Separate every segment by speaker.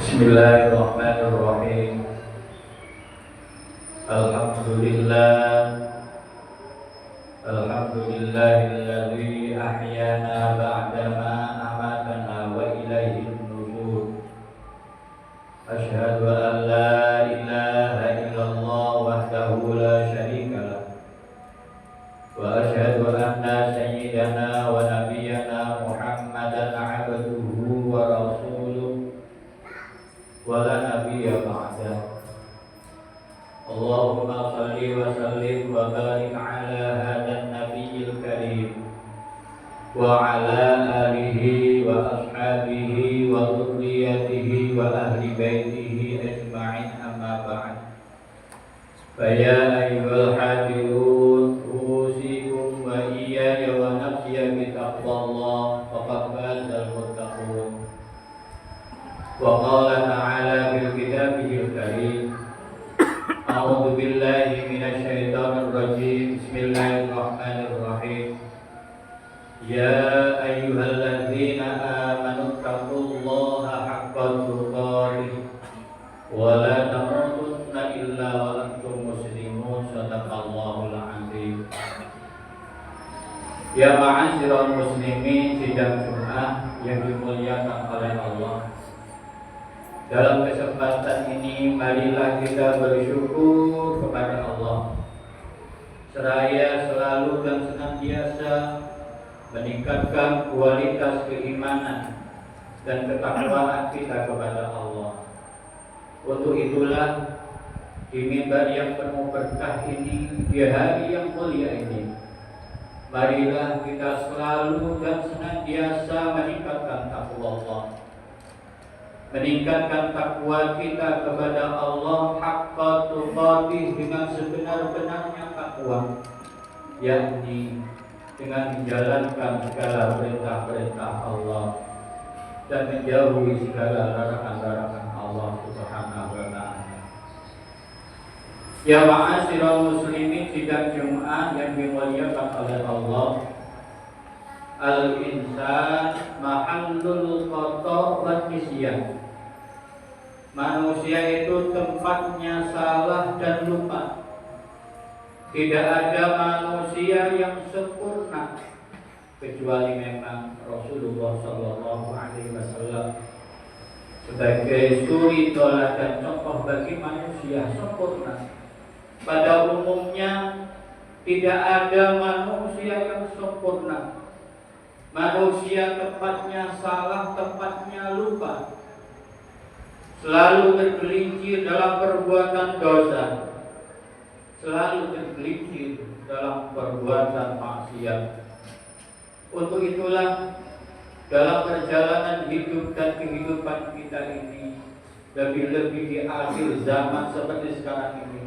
Speaker 1: Bismillahirrahmanirrahim. Alhamdulillah, alhamdulillahilladzi ahyana ba'dama amatana wa ilaihin nusyur. Asyhadu an la ilaha illallah wahdahu la syarika lah. Wa asyhadu anna sayyidana wa nabiyyana Muhammadan abduhu wa rasuluh wa la nabiyya ba'dah. Allahumma salli wa sallim wa barik ala hadan nabiyil karim wa ala alihi wa ashabihi wa dhurriyyatihi wa ahli baitihi ajma'in, amma ba'd. Fa ya ayyuhal hadirun usikum wa iyaya wa nafsiya bi taqwallah faqad fazal muttaqun. Wa qala ta'ala bil kitabihil karim, a'udzu billahi minasyaitonir rajim. Bismillahirrahmanirrahim. Ya ayyuhalladzina amanu taqullaha haqqa tuqatih wa la tamutunna illa wa antum muslimun. Shadaqallahul azim. Ya ma'asyiral muslimin, sidang Jumat yang dimuliakan oleh Allah. Dalam kesempatan ini marilah kita bersyukur kepada Allah, seraya selalu dan senantiasa meningkatkan kualitas keimanan dan ketakwaan kita kepada Allah. Untuk itulah di mimbar yang penuh berkah ini, di hari yang mulia ini, marilah kita selalu dan senantiasa meningkatkan takwa Allah, meningkatkan takwa kita kepada Allah haqqa tuqatih, dengan sebenar-benarnya takwa, yakni dengan menjalankan segala perintah-perintah Allah dan menjauhi segala larangan-larangan Allah Subhanahu wa ta'ala. Ya ma'asyiral muslimin, sidang Jumat yang dimuliakan oleh Allah. Al-insan mahallul khata' wa nisyan. Manusia itu tempatnya salah dan lupa. Tidak ada manusia yang sempurna kecuali memang Rasulullah sallallahu alaihi wasallam sebagai suri teladan contoh bagi manusia sempurna. Pada umumnya tidak ada manusia yang sempurna. Manusia tempatnya salah, tempatnya lupa, selalu tergelincir dalam perbuatan dosa, selalu tergelincir dalam perbuatan maksiat. Untuk itulah dalam perjalanan hidup dan kehidupan kita ini, lebih-lebih di akhir zaman seperti sekarang ini,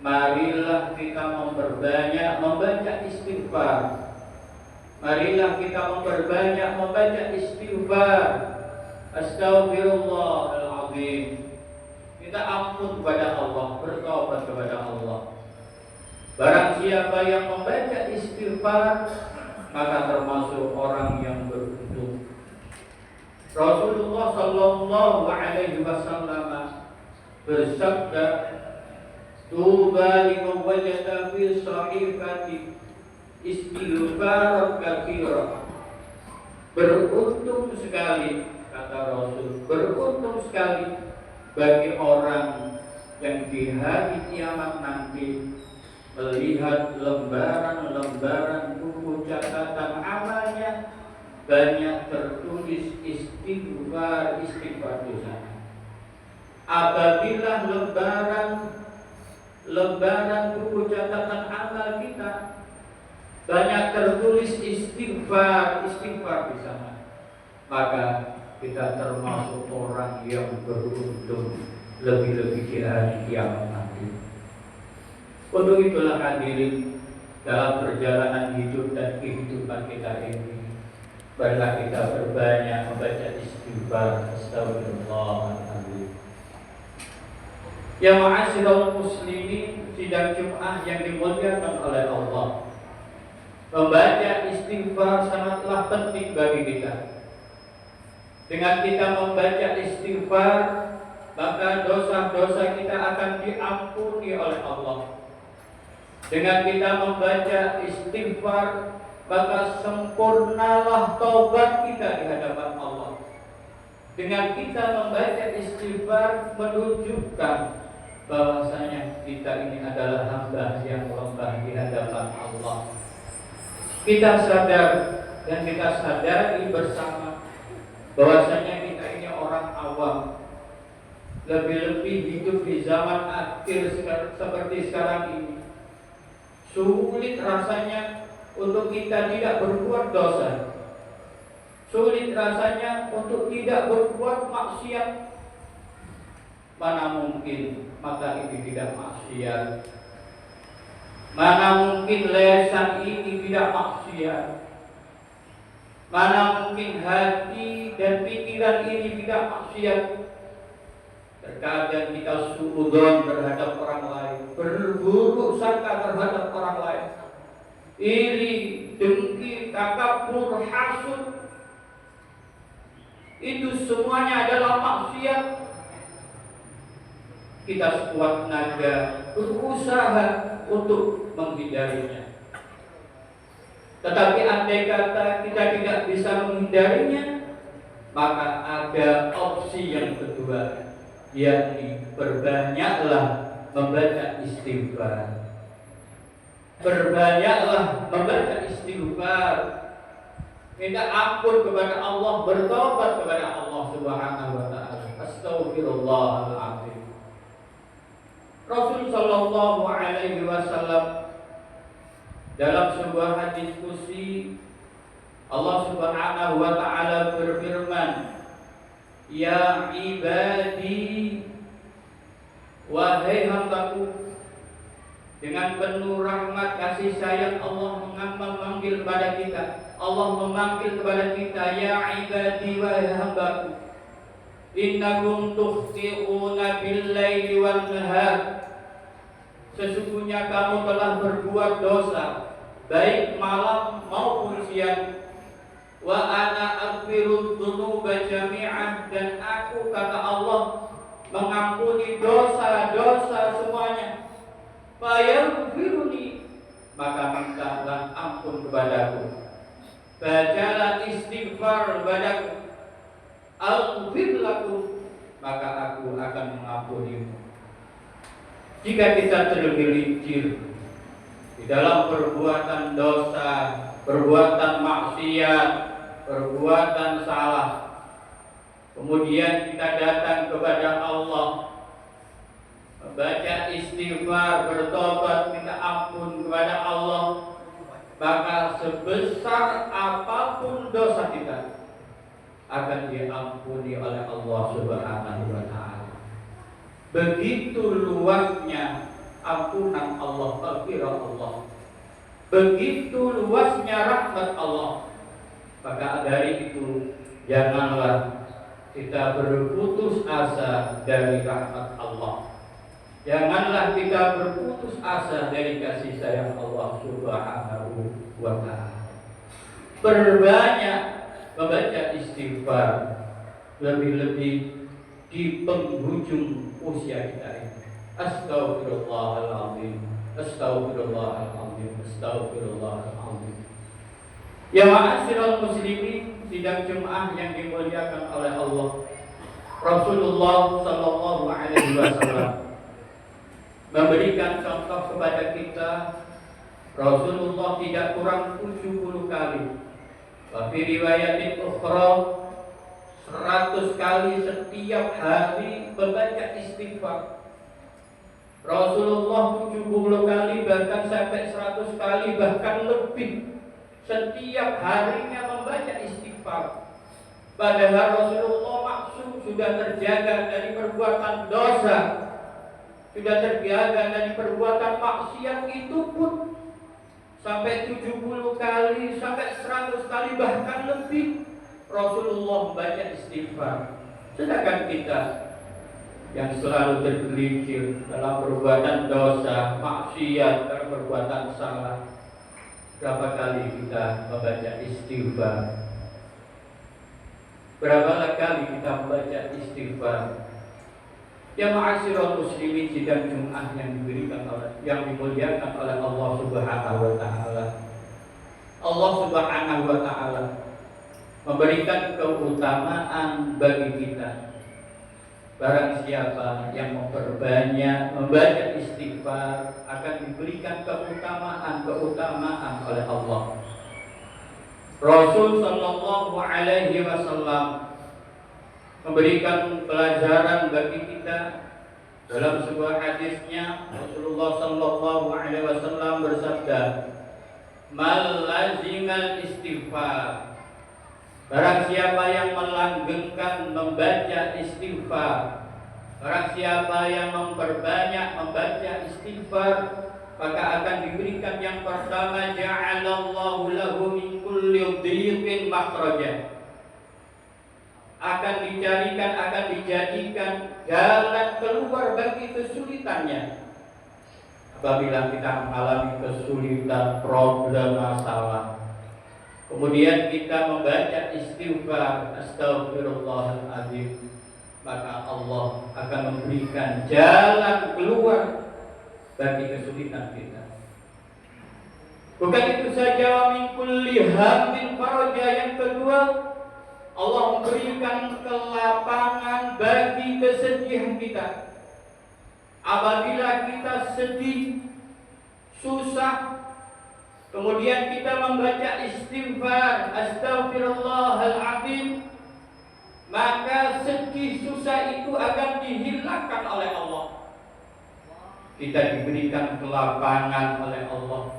Speaker 1: marilah kita memperbanyak membaca istighfar. Marilah kita memperbanyak membaca istighfar. Astaghfirullahaladzim. Minta ampun kepada Allah, bertobat kepada Allah. Barang siapa yang membaca istighfar, maka termasuk orang yang beruntung. Rasulullah sallallahu alaihi wasallam bersabda, "Tuba liman wajada fi sahifati istighfar katsira." Beruntung sekali, kata Rasul, beruntung sekali bagi orang yang di hari kiamat nanti melihat lembaran-lembaran buku catatan amalnya banyak tertulis istighfar di sana. Apabila lembaran buku catatan amal kita banyak tertulis istighfar di sana, maka kita termasuk orang yang beruntung, lebih-lebih di hari kiamat nanti. Untuk itulah hadirin, dalam perjalanan hidup dan kehidupan kita ini, marilah kita berbanyak membaca istighfar. Astagfirullahaladzim. Ya ma'asyiral muslimin, sidang Jumat yang dimuliakan oleh Allah, membaca istighfar sangatlah penting bagi kita. Dengan kita membaca istighfar, maka dosa-dosa kita akan diampuni oleh Allah. Dengan kita membaca istighfar, maka sempurnalah taubat kita di hadapan Allah. Dengan kita membaca istighfar menunjukkan bahwasanya kita ini adalah hamba yang lemah di hadapan Allah. Kita sadar dan kita sadari bersama bahwasanya kita ini orang awam, lebih-lebih hidup di zaman akhir seperti sekarang ini. Sulit rasanya untuk kita tidak berbuat dosa. Sulit rasanya untuk tidak berbuat maksiat. Mana mungkin mata ini tidak maksiat? Mana mungkin lisan ini tidak maksiat? Mana mungkin hati dan pikiran ini tidak maksiat? Terkadang kita suudzon terhadap orang lain, berburuk sangka terhadap orang lain, iri, dengki, takabur, hasud. Itu semuanya adalah maksiat. Kita sekuat tenaga berusaha untuk menghindarinya. Tetapi andai kata kita tidak bisa menghindarinya, maka ada opsi yang kedua, yakni perbanyaklah membaca istighfar. Perbanyaklah membaca istighfar. Minta ampun kepada Allah, bertobat kepada Allah Subhanahu wa taala. Astaghfirullahaladzim. Rasul sallallahu alaihi wasallam dalam sebuah hadis qudsi, Allah Subhanahu wa taala berfirman, "Ya ibadi, wahai hambaku." Dengan penuh rahmat kasih sayang Allah memanggil kepada kita. Allah memanggil kepada kita, ya ibadi wahai hambaku, innakum tukhti'una bil-laili wan nahar. Sesungguhnya kamu telah berbuat dosa baik malam maupun siang. Wa ana aghfiru dzunuba jami'an, dan aku, kata Allah, mengampuni dosa-dosa semuanya. Fayaghfiruni, maka mintalah ampun kepadaku. Bacalah istighfar kepadaku. Aghfir lakum, maka aku akan mengampunimu. Jika kita tergelincir di dalam perbuatan dosa, perbuatan maksiat, perbuatan salah, kemudian kita datang kepada Allah, membaca istighfar, bertobat, minta ampun kepada Allah, maka sebesar apapun dosa kita akan diampuni oleh Allah Subhanahu wa taala. Begitu luasnya ampunan Allah, maghfirah Allah. Begitu luasnya rahmat Allah. Maka dari itu janganlah kita berputus asa dari rahmat Allah. Janganlah kita berputus asa dari kasih sayang Allah Subhanahu wa ta'ala. Perbanyak membaca istighfar, lebih-lebih di penghujung usia kita ini. Astaghfirullahaladzim, astaghfirullahaladzim, astaghfirullahaladzim. Ya ma'asyiral muslimin, sidang Jumat yang dimuliakan oleh Allah, Rasulullah sallallahu alaihi wasallam memberikan contoh kepada kita. Rasulullah tidak kurang 70 kali, wa fi riwayatin ukhra 100 kali setiap hari membaca istighfar. Rasulullah 70 kali, bahkan sampai 100 kali, bahkan lebih setiap harinya membaca istighfar. Padahal Rasulullah maksum sudah terjaga dari perbuatan dosa, sudah terjaga dari perbuatan maksiat, itu pun sampai 70 kali, sampai 100 kali, bahkan lebih Rasulullah membaca istighfar. Sedangkan kita yang selalu tergelincir dalam perbuatan dosa, maksiat, dalam perbuatan salah, berapa kali kita membaca istighfar? Berapa kali kita membaca istighfar? Ya ma'asyiral muslimin, sidang Jumat yang dimuliakan oleh Allah Subhanahu wa taala. Allah Subhanahu wa taala memberikan keutamaan bagi kita. Barang siapa yang memperbanyak membaca istighfar akan diberikan keutamaan oleh Allah. Rasul sallallahu alaihi wasallam memberikan pelajaran bagi kita dalam sebuah hadisnya. Rasulullah sallallahu alaihi wasallam bersabda, "Mal lazimal istighfar." Barang siapa yang melanggengkan membaca istighfar, barang siapa yang memperbanyak membaca istighfar, maka akan diberikan yang pertama, ja'alallahu lahu min kulli dhiqin makhraja. Akan dijadikan jalan keluar bagi kesulitannya. Apabila kita mengalami kesulitan, problem, masalah, kemudian kita membaca istighfar, astaghfirullahaladzim, maka Allah akan memberikan jalan keluar bagi kesulitan kita. Bukan itu saja, min kulli hammin faraja. Yang kedua, Allah memberikan kelapangan bagi kesedihan kita. Apabila kita sedih, susah, kemudian kita membaca istighfar, astaghfirullahaladzim, maka sedih susah itu akan dihilangkan oleh Allah. Kita diberikan kelapangan oleh Allah.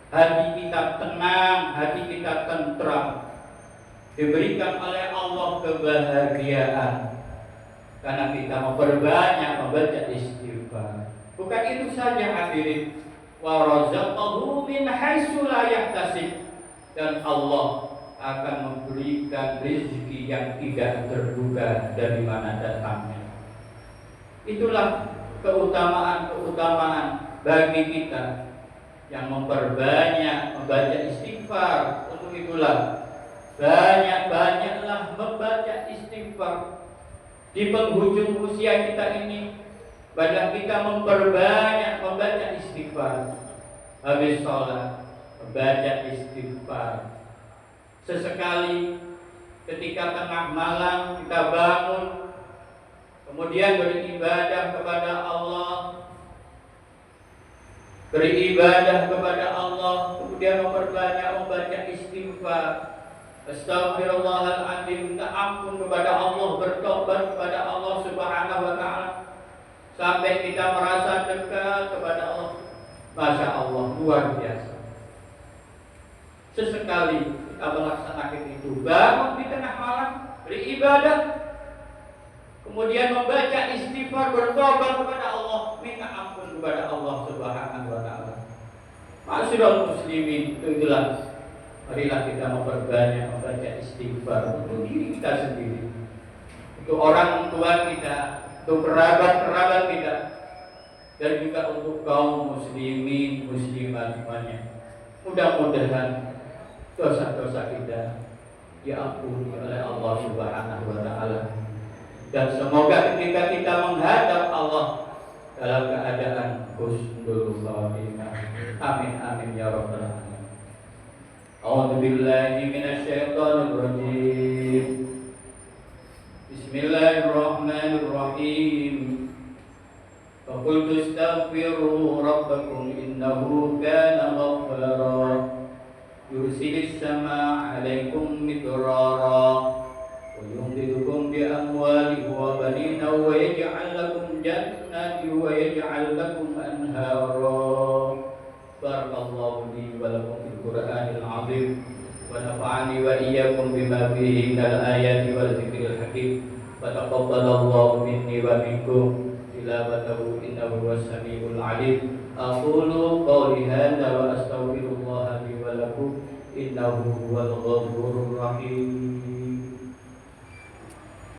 Speaker 1: Hati kita tenang, hati kita tentram. Diberikan oleh Allah kebahagiaan karena kita memperbanyak membaca istighfar. Bukan itu saja hadirin, wa razaqahu min haitsu la yahtasib, dan Allah akan memberikan rezeki yang tidak terduga dari mana datangnya. Itulah keutamaan bagi kita yang memperbanyak membaca istighfar. Untuk itulah banyak-banyaklah membaca istighfar. Di penghujung usia kita ini, banyak kita memperbanyak membaca istighfar. Habis sholat, membaca istighfar. Sesekali ketika tengah malam kita bangun, kemudian beribadah kepada Allah, kemudian memperbanyak membaca istighfar. Astaghfirullahaladzim, minta ampun kepada Allah, bertobat kepada Allah Subhanahu wa ta'ala, sampai kita merasa dekat kepada Allah. Masya Allah, luar biasa. Sesekali kita melaksanakan itu, bangun di tengah malam, beribadah, kemudian membaca istighfar, bertobat kepada Allah, minta ampun kepada Allah Subhanahu wa ta'ala. Ma'asyiral muslimin, itu jelas. Marilah kita memperbanyak membaca istighfar untuk diri kita sendiri, untuk orang tua kita, untuk kerabat-kerabat kita, dan juga untuk kaum muslimin muslimat semuanya. Mudah-mudahan dosa-dosa kita diampuni oleh Allah Subhanahu wa ta'ala, dan semoga ketika kita menghadap Allah dalam keadaan husnul khatimah. Amin amin ya rabbal alamin. A'udzu billahi minasyaitonir rajim. Bismillahirrahmanirrahim. Faqultu astaghfiru rabbakum innahu kana ghaffara yursilis samaa'a 'alaikum midrara wa yumdidukum bi amwalin wa banina wa yaj'al lakum jannatin wa yaj'al lakum anhara. Barakallahu li wa lakum fil Qur'anil 'azim wa nafa'ani wa iyyakum bima fihi minal ayati wal dzikril hakim. Wa taqabbalallahu minni wa minkum tilawatahu innahu was-sami'ul 'alim. Aqulu qawli hadza wa astaghfirullaha li wa lakum innahu huwal ghafurur rahim.